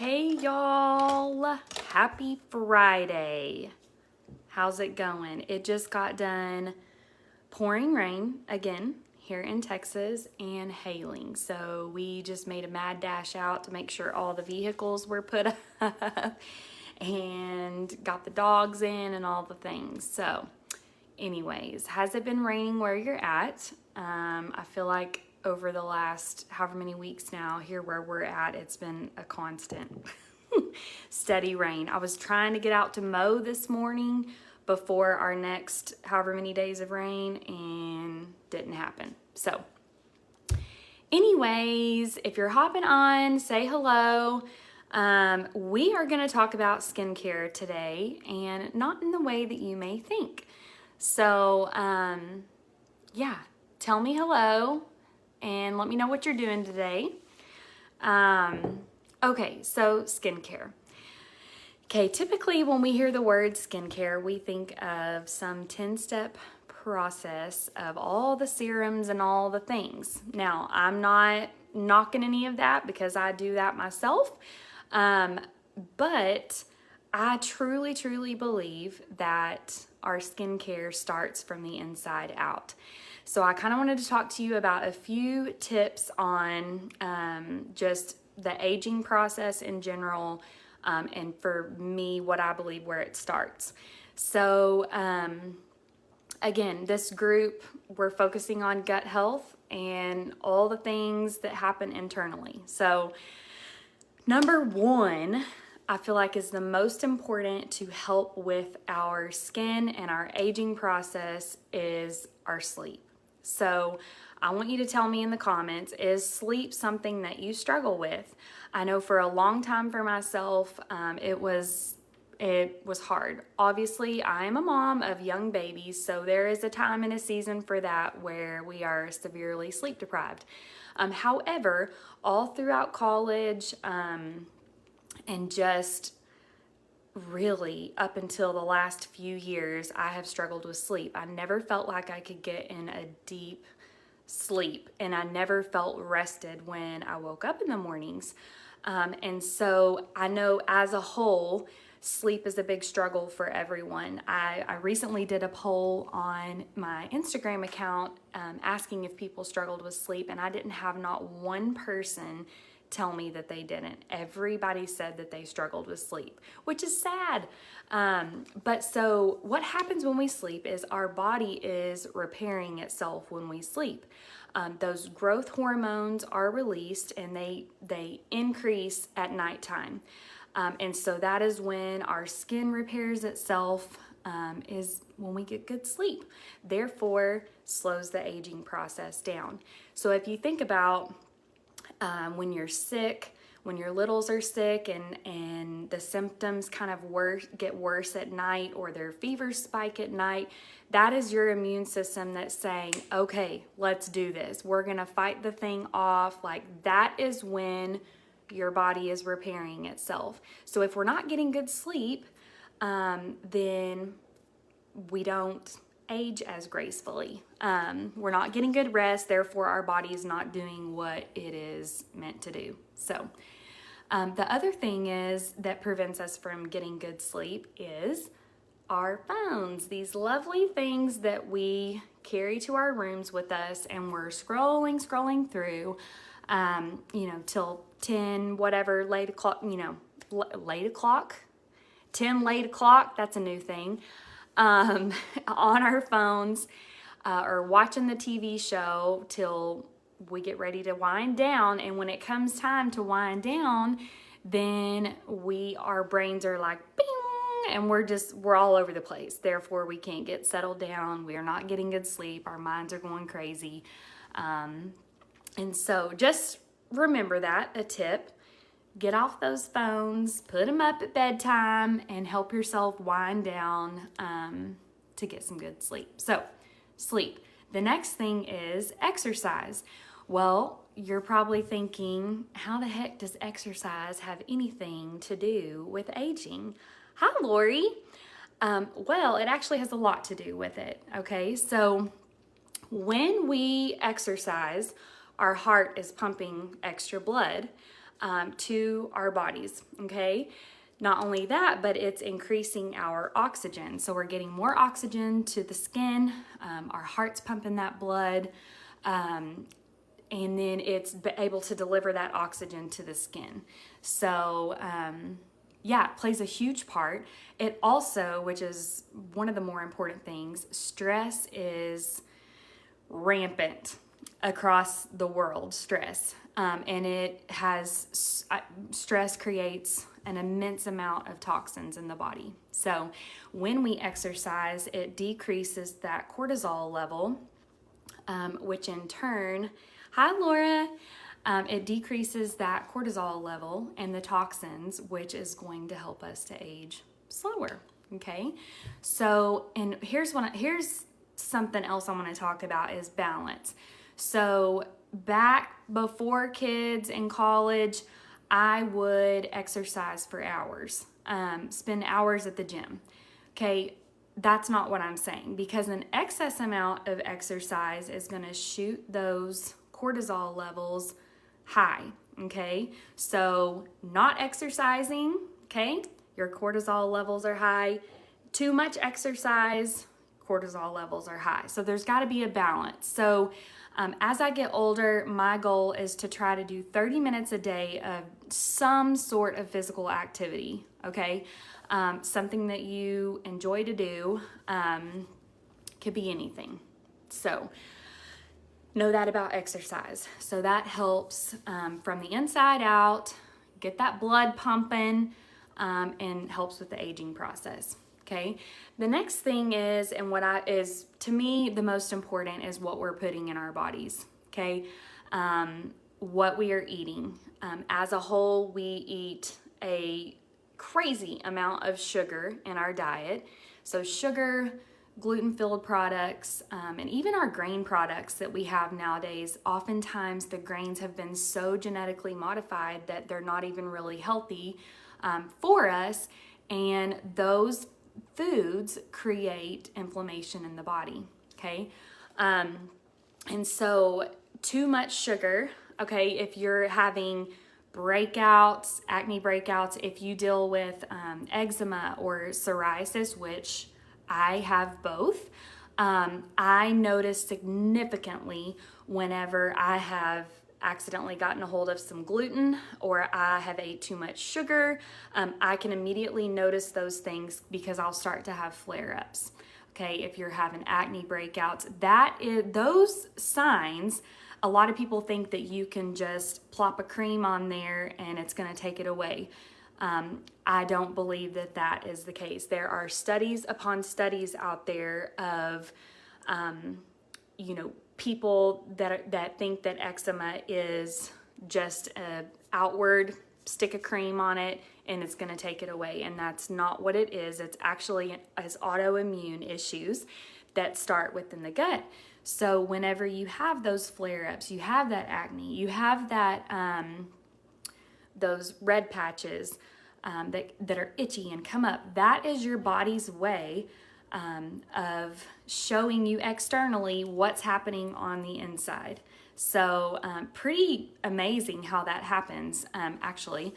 Hey y'all, happy Friday. How's it going? It just got done pouring rain again here in Texas and hailing. So we just made a mad dash out to make sure all the vehicles were put up and got the dogs in and all the things. So anyways, has it been raining where you're at? I feel like over the last however many weeks now, here where we're at, it's been a constant steady rain. I was trying to get out to mow this morning before our next however many days of rain and didn't happen. So anyways, if you're hopping on, say hello. We are going to talk about skincare today, and not in the way that you may think. So, yeah, tell me hello and let me know what you're doing today. Okay, so skincare. Okay, typically when we hear the word skincare, we think of some 10-step process of all the serums and all the things. Now, I'm not knocking any of that because I do that myself, but I truly, truly believe that our skincare starts from the inside out. So I kind of wanted to talk to you about a few tips on just the aging process in general, and for me, what I believe where it starts. So again, this group, we're focusing on gut health and all the things that happen internally. So number one, I feel like is the most important to help with our skin and our aging process is our sleep. So I want you to tell me in the comments, is sleep something that you struggle with? I know for a long time for myself, it was hard. Obviously, I am a mom of young babies, so there is a time and a season for that where we are severely sleep deprived. However, all throughout college, and just really up until the last few years, I have struggled with sleep. I never felt like I could get in a deep sleep, and I never felt rested when I woke up in the mornings. And so I know as a whole, sleep is a big struggle for everyone. I recently did a poll on my Instagram account asking if people struggled with sleep, and I didn't have not one person tell me that they didn't. Everybody said that they struggled with sleep, which is sad. But so what happens when we sleep is our body is repairing itself when we sleep. Those growth hormones are released and they increase at nighttime. And so that is when our skin repairs itself, is when we get good sleep. Therefore, slows the aging process down. So if you think about when you're sick, when your littles are sick and the symptoms kind of get worse at night, or their fevers spike at night, that is your immune system that's saying, okay, let's do this. We're gonna fight the thing off. Like, that is when your body is repairing itself. So if we're not getting good sleep, then we don't age as gracefully. We're not getting good rest, therefore our body is not doing what it is meant to do. So the other thing is that prevents us from getting good sleep is our phones, these lovely things that we carry to our rooms with us, and we're scrolling through, till 10, whatever, late o'clock, 10 late o'clock, that's a new thing. On our phones, or watching the TV show till we get ready to wind down. And when it comes time to wind down, then our brains are like, bing, and we're all over the place. Therefore, we can't get settled down. We are not getting good sleep. Our minds are going crazy. And so just remember that, a tip. Get off those phones, put them up at bedtime, and help yourself wind down to get some good sleep. So, sleep. The next thing is exercise. Well, you're probably thinking, how the heck does exercise have anything to do with aging? Hi, Lori. Well, it actually has a lot to do with it, okay? So, when we exercise, our heart is pumping extra blood. to our bodies, okay? Not only that, but it's increasing our oxygen. So we're getting more oxygen to the skin, our heart's pumping that blood, and then it's able to deliver that oxygen to the skin. So, yeah, it plays a huge part. It also, which is one of the more important things, stress is rampant across the world, stress. And it has, stress creates an immense amount of toxins in the body. So when we exercise, it decreases that cortisol level, which in turn, hi Laura, it decreases that cortisol level and the toxins, which is going to help us to age slower. Okay, so and here's something else I want to talk about is balance. So back before kids in college, I would exercise for hours, spend hours at the gym. Okay, that's not what I'm saying, because an excess amount of exercise is going to shoot those cortisol levels high. Okay, so not exercising, okay, your cortisol levels are high. Too much exercise, cortisol levels are high. So there's got to be a balance. So as I get older, my goal is to try to do 30 minutes a day of some sort of physical activity, okay? Something that you enjoy to do, could be anything. So know that about exercise. So that helps from the inside out, get that blood pumping, and helps with the aging process. Okay. The next thing is, and is to me the most important, is what we're putting in our bodies. Okay. What we are eating. As a whole, we eat a crazy amount of sugar in our diet. So sugar, gluten-filled products, and even our grain products that we have nowadays, oftentimes the grains have been so genetically modified that they're not even really healthy for us. And those foods create inflammation in the body, okay? And so too much sugar, okay, if you're having breakouts, acne breakouts, if you deal with eczema or psoriasis, which I have both, I notice significantly whenever I have accidentally gotten a hold of some gluten or I have ate too much sugar. I can immediately notice those things because I'll start to have flare-ups. Okay, if you're having acne breakouts, those signs, a lot of people think that you can just plop a cream on there and it's going to take it away. I don't believe that is the case. There are studies upon studies out there of, people that think that eczema is just a outward stick a cream on it and it's going to take it away, and that's not what it is. It's actually as autoimmune issues that start within the gut. So whenever you have those flare-ups, you have that acne, you have that those red patches that are itchy and come up, that is your body's way of showing you externally what's happening on the inside. So pretty amazing how that happens, actually.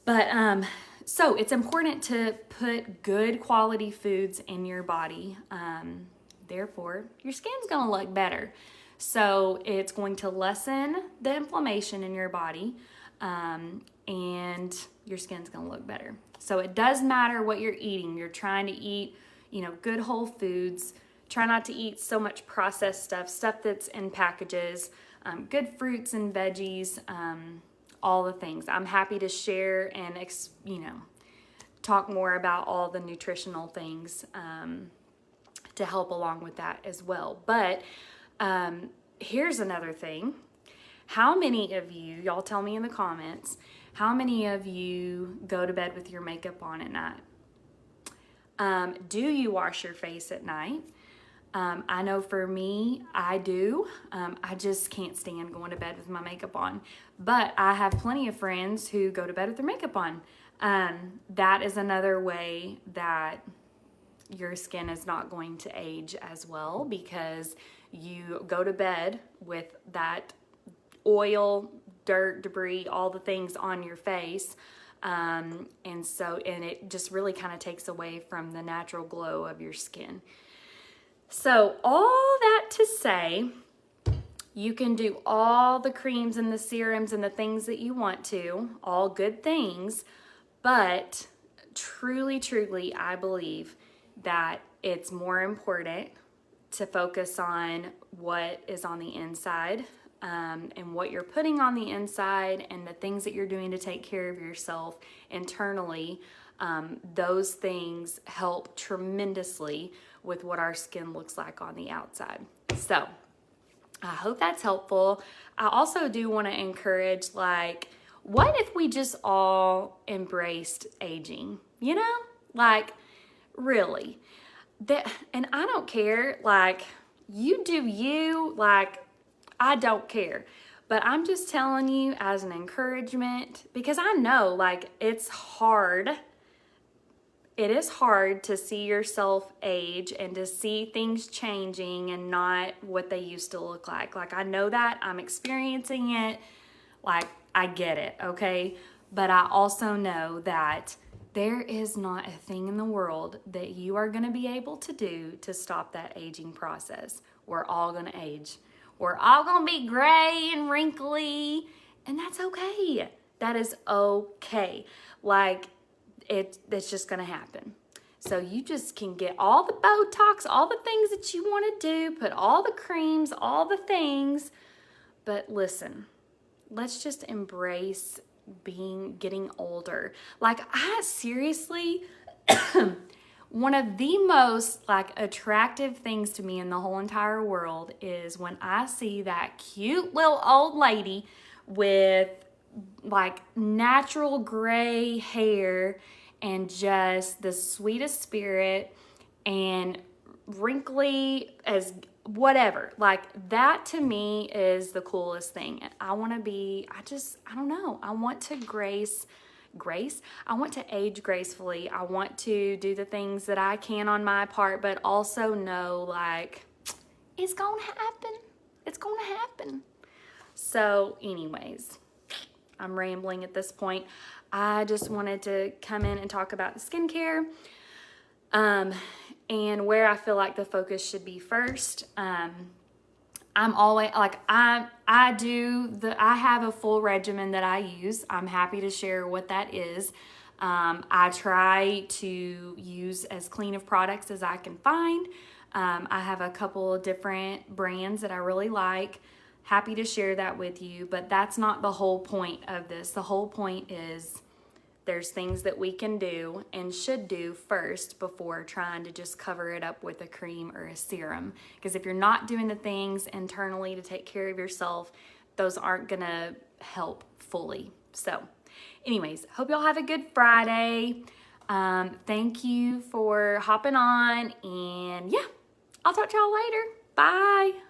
But so it's important to put good quality foods in your body. Therefore, your skin's going to look better. So it's going to lessen the inflammation in your body, and your skin's going to look better. So it does matter what you're eating. You're trying to eat, good whole foods. Try not to eat so much processed stuff that's in packages, good fruits and veggies, all the things. I'm happy to share and, talk more about all the nutritional things to help along with that as well. But here's another thing. How many of you, y'all tell me in the comments, how many of you go to bed with your makeup on at night? Do you wash your face at night? I know for me, I do. I just can't stand going to bed with my makeup on. But I have plenty of friends who go to bed with their makeup on. That is another way that your skin is not going to age as well, because you go to bed with that oil dirt, debris, all the things on your face. And it just really kind of takes away from the natural glow of your skin. So all that to say, you can do all the creams and the serums and the things that you want to, all good things, but truly, truly, I believe that it's more important to focus on what is on the inside, and what you're putting on the inside and the things that you're doing to take care of yourself internally. Those things help tremendously with what our skin looks like on the outside. So I hope that's helpful. I also do want to encourage, like, what if we just all embraced aging? You know, like, really. And I don't care, like, you do you, like, I don't care. But I'm just telling you as an encouragement, because I know, like, it's hard. It is hard to see yourself age and to see things changing and not what they used to look like. Like, I know that. I'm experiencing it. Like, I get it, okay? But I also know that there is not a thing in the world that you are going to be able to do to stop that aging process. We're all going to age. We're all going to be gray and wrinkly, and that's okay. That is okay. Like, it's just going to happen. So you just can get all the Botox, all the things that you want to do, put all the creams, all the things. But listen, let's just embrace getting older. Like, I seriously, one of the most, like, attractive things to me in the whole entire world is when I see that cute little old lady with, like, natural gray hair and just the sweetest spirit and wrinkly as whatever. Like, that to me is the coolest thing. I want to be, I don't know. I want to I want to age gracefully. I want to do the things that I can on my part, but also know, like, it's going to happen. It's going to happen. So anyways, I'm rambling at this point. I just wanted to come in and talk about the skincare, and where I feel like the focus should be first. I'm always, like, I have a full regimen that I use. I'm happy to share what that is. I try to use as clean of products as I can find. I have a couple of different brands that I really like. Happy to share that with you, but that's not the whole point of this. The whole point is there's things that we can do and should do first before trying to just cover it up with a cream or a serum. Because if you're not doing the things internally to take care of yourself, those aren't gonna help fully. So anyways, hope y'all have a good Friday. Thank you for hopping on, and yeah, I'll talk to y'all later. Bye.